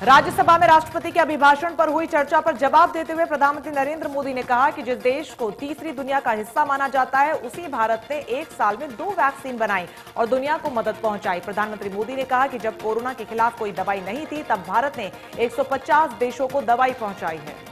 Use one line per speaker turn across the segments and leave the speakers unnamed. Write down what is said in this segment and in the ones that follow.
राज्यसभा में राष्ट्रपति के अभिभाषण पर हुई चर्चा पर जवाब देते हुए प्रधानमंत्री नरेंद्र मोदी ने कहा कि जिस देश को तीसरी दुनिया का हिस्सा माना जाता है, उसी भारत ने एक साल में 2 वैक्सीन बनाई और दुनिया को मदद पहुंचाई। प्रधानमंत्री मोदी ने कहा कि जब कोरोना के खिलाफ कोई दवाई नहीं थी, तब भारत ने 150 देशों को दवाई पहुंचाई है।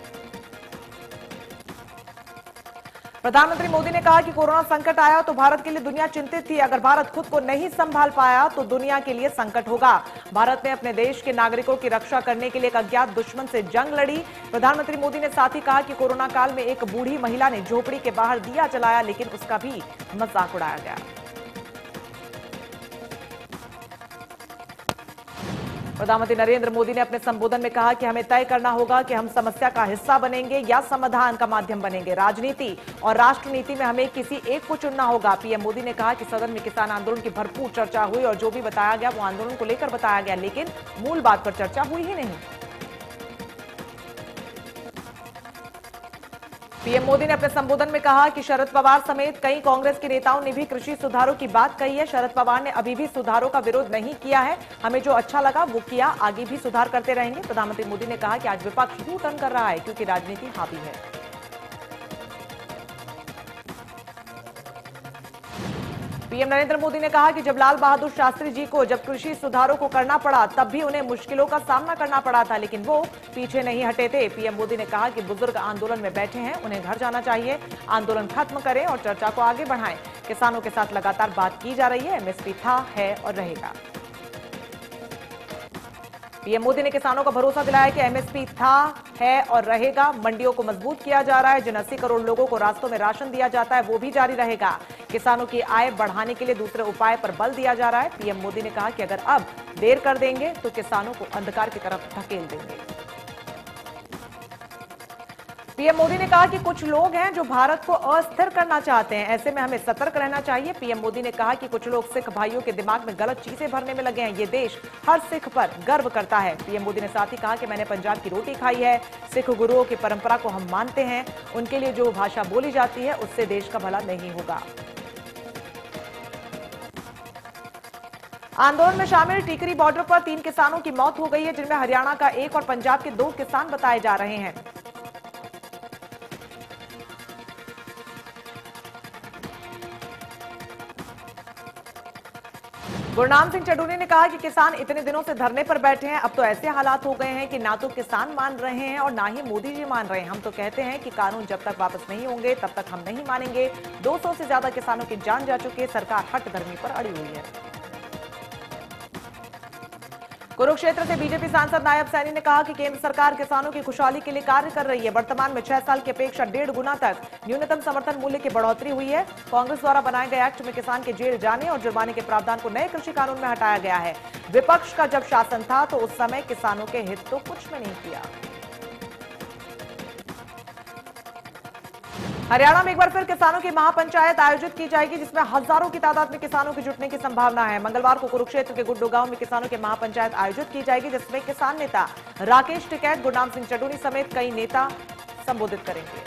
प्रधानमंत्री मोदी ने कहा कि कोरोना संकट आया तो भारत के लिए दुनिया चिंतित थी। अगर भारत खुद को नहीं संभाल पाया तो दुनिया के लिए संकट होगा। भारत ने अपने देश के नागरिकों की रक्षा करने के लिए एक अज्ञात दुश्मन से जंग लड़ी। प्रधानमंत्री मोदी ने साथ ही कहा कि कोरोना काल में एक बूढ़ी महिला ने झोपड़ी के बाहर दिया जलाया, लेकिन उसका भी मजाक उड़ाया गया। प्रधानमंत्री नरेंद्र मोदी ने अपने संबोधन में कहा कि हमें तय करना होगा कि हम समस्या का हिस्सा बनेंगे या समाधान का माध्यम बनेंगे। राजनीति और राष्ट्रनीति में हमें किसी एक को चुनना होगा। पीएम मोदी ने कहा कि सदन में किसान आंदोलन की भरपूर चर्चा हुई और जो भी बताया गया वो आंदोलन को लेकर बताया गया, लेकिन मूल बात पर चर्चा हुई ही नहीं। पीएम मोदी ने अपने संबोधन में कहा कि शरद पवार समेत कई कांग्रेस के नेताओं ने भी कृषि सुधारों की बात कही है। शरद पवार ने अभी भी सुधारों का विरोध नहीं किया है। हमें जो अच्छा लगा वो किया, आगे भी सुधार करते रहेंगे। प्रधानमंत्री मोदी ने कहा कि आज विपक्ष यू टर्न कर रहा है क्योंकि राजनीति हावी है। पीएम नरेंद्र मोदी ने कहा कि जब लाल बहादुर शास्त्री जी को जब कृषि सुधारों को करना पड़ा, तब भी उन्हें मुश्किलों का सामना करना पड़ा था, लेकिन वो पीछे नहीं हटे थे। पीएम मोदी ने कहा कि बुजुर्ग आंदोलन में बैठे हैं, उन्हें घर जाना चाहिए। आंदोलन खत्म करें और चर्चा को आगे बढ़ाएं। किसानों के साथ लगातार बात की जा रही है। एमएसपी था, है और रहेगा। पीएम मोदी ने किसानों को भरोसा दिलाया कि एमएसपी था, है और रहेगा। मंडियों को मजबूत किया जा रहा है। जिन 80 करोड़ लोगों को रास्तों में राशन दिया जाता है वो भी जारी रहेगा। किसानों की आय बढ़ाने के लिए दूसरे उपाय पर बल दिया जा रहा है। पीएम मोदी ने कहा कि अगर अब देर कर देंगे तो किसानों को अंधकार की तरफ धकेल देंगे। पीएम मोदी ने कहा कि कुछ लोग हैं जो भारत को अस्थिर करना चाहते हैं, ऐसे में हमें सतर्क रहना चाहिए। पीएम मोदी ने कहा कि कुछ लोग सिख भाइयों के दिमाग में गलत चीजें भरने में लगे हैं। ये देश हर सिख पर गर्व करता है। पीएम मोदी ने साथ ही कहा कि मैंने पंजाब की रोटी खाई है। सिख गुरुओं की परंपरा को हम मानते हैं। उनके लिए जो भाषा बोली जाती है उससे देश का भला नहीं होगा। आंदोलन में शामिल टिकरी बॉर्डर पर 3 किसानों की मौत हो गई है, जिनमें हरियाणा का 1 और पंजाब के 2 किसान बताए जा रहे हैं। गुरनाम सिंह चडूरी ने कहा कि किसान इतने दिनों से धरने पर बैठे हैं, अब तो ऐसे हालात हो गए हैं कि ना तो किसान मान रहे हैं और ना ही मोदी जी मान रहे हैं। हम तो कहते हैं कि कानून जब तक वापस नहीं होंगे तब तक हम नहीं मानेंगे। 200 से ज्यादा किसानों की जान जा चुकी है। सरकार हठधर्मी पर अड़ी हुई है। कुरुक्षेत्र से बीजेपी सांसद नायब सैनी ने कहा कि केंद्र सरकार किसानों की खुशहाली के लिए कार्य कर रही है। वर्तमान में 6 साल की अपेक्षा 1.5 गुना तक न्यूनतम समर्थन मूल्य की बढ़ोतरी हुई है। कांग्रेस द्वारा बनाए गए एक्ट में किसान के जेल जाने और जुर्माने के प्रावधान को नए कृषि कानून में हटाया गया है। विपक्ष का जब शासन था तो उस समय किसानों के हित तो कुछ में नहीं किया। हरियाणा में एक बार फिर किसानों की महापंचायत आयोजित की जाएगी, जिसमें हजारों की तादाद में किसानों के जुटने की संभावना है। मंगलवार को कुरुक्षेत्र के गुड्डू गांव में किसानों की महापंचायत आयोजित की जाएगी, जिसमें किसान नेता राकेश टिकैत, गुरनाम सिंह चडूरी समेत कई नेता संबोधित करेंगे।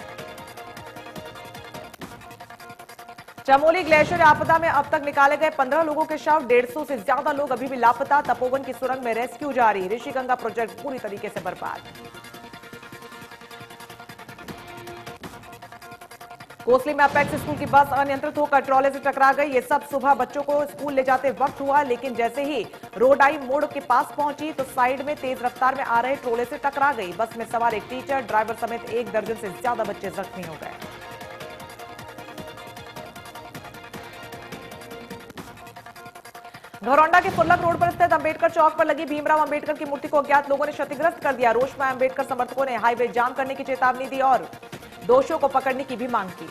चमोली ग्लेशियर आपदा में अब तक निकाले गए 15 लोगों के शव, 150 से ज्यादा लोग अभी भी लापता। तपोवन की सुरंग में रेस्क्यू जारी। ऋषिगंगा प्रोजेक्ट पूरी तरीके से बर्बाद। कोसली में अपेक्स स्कूल की बस अनियंत्रित होकर ट्रॉले से टकरा गई। ये सब सुबह बच्चों को स्कूल ले जाते वक्त हुआ, लेकिन जैसे ही रोड आई मोड़ के पास पहुंची तो साइड में तेज रफ्तार में आ रहे ट्रॉले से टकरा गई। बस में सवार एक टीचर, ड्राइवर समेत 1 दर्जन से ज्यादा बच्चे जख्मी हो गए। घरौंडा के फुल्लक रोड पर स्थित अंबेडकर चौक पर लगी भीमराव अंबेडकर की मूर्ति को अज्ञात लोगों ने क्षतिग्रस्त कर दिया। रोष में अंबेडकर समर्थकों ने हाईवे जाम करने की चेतावनी दी और दोषियों को पकड़ने की भी मांग की।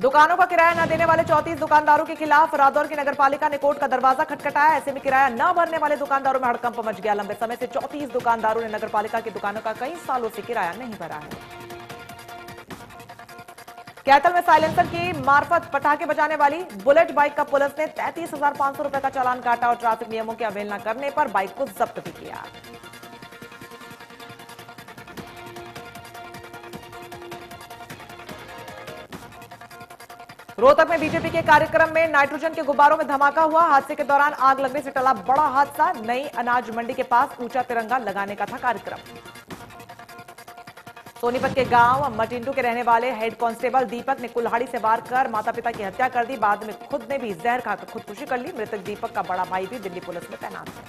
दुकानों का किराया न देने वाले 34 दुकानदारों के खिलाफ रादौर की नगरपालिका ने कोर्ट का दरवाजा खटखटाया। ऐसे में किराया न भरने वाले दुकानदारों में हड़कंप मच गया। लंबे समय से 34 दुकानदारों ने नगरपालिका की दुकानों का कई सालों से किराया नहीं भरा है। कैथल में साइलेंसर की मार्फत पटाखे बजाने वाली बुलेट बाइक का पुलिस ने 33,500 रुपए का चालान काटा और ट्रैफिक नियमों की अवहेलना करने पर बाइक को जब्त भी किया। रोहतक में बीजेपी के कार्यक्रम में नाइट्रोजन के गुब्बारों में धमाका हुआ। हादसे के दौरान आग लगने से टला बड़ा हादसा। नई अनाज मंडी के पास ऊंचा तिरंगा लगाने का था कार्यक्रम। सोनीपत के गांव मटिंडू के रहने वाले हेड कांस्टेबल दीपक ने कुल्हाड़ी से वार कर माता पिता की हत्या कर दी। बाद में खुद ने भी जहर खाकर खुदकुशी कर ली। मृतक दीपक का बड़ा भाई भी दिल्ली पुलिस में तैनात है।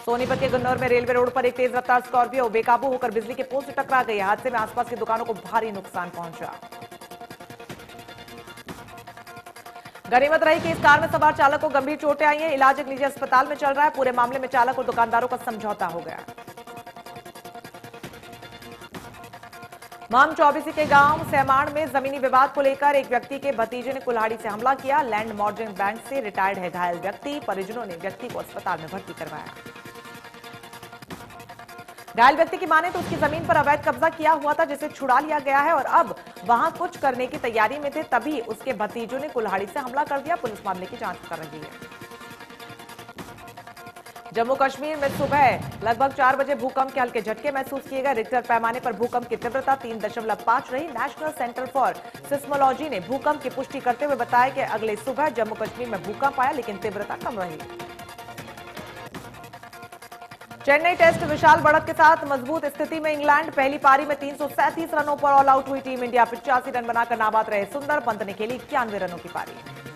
सोनीपत के गुन्नौर में रेलवे रोड पर एक तेज रफ्तार स्कॉर्पियो बेकाबू होकर बिजली के पोल से टकरा गई। हादसे में आसपास की दुकानों को भारी नुकसान पहुंचा। गनीमत रही कि इस कार में सवार चालक को गंभीर चोटें आई हैं। इलाज एक निजी अस्पताल में चल रहा है। पूरे मामले में चालक और दुकानदारों का समझौता हो गया। माम चौबीसी के गांव सहमाण में जमीनी विवाद को लेकर एक व्यक्ति के भतीजे ने कुल्हाड़ी से हमला किया। लैंड मॉर्गेज बैंक से रिटायर्ड है घायल व्यक्ति। परिजनों ने व्यक्ति को अस्पताल में भर्ती करवाया। घायल व्यक्ति की माने तो उसकी जमीन पर अवैध कब्जा किया हुआ था, जिसे छुड़ा लिया गया है और अब वहां कुछ करने की तैयारी में थे, तभी उसके भतीजों ने कुल्हाड़ी से हमला कर दिया। पुलिस मामले की जांच कर रही है। जम्मू कश्मीर में सुबह लगभग 4 बजे भूकंप के हल्के झटके महसूस किए गए। रिक्टर पैमाने पर भूकंप की तीव्रता 3.5 रही। नेशनल सेंटर फॉर सिस्मोलॉजी ने भूकंप की पुष्टि करते हुए बताया कि अगले सुबह जम्मू कश्मीर में भूकंप आया, लेकिन तीव्रता कम रही। चेन्नई टेस्ट विशाल बढ़त के साथ मजबूत स्थिति में इंग्लैंड। पहली पारी में 337 रनों पर ऑल आउट हुई टीम इंडिया। 85 रन बनाकर नाबाद रहे सुंदर। पंत ने खेली 91 रनों की पारी।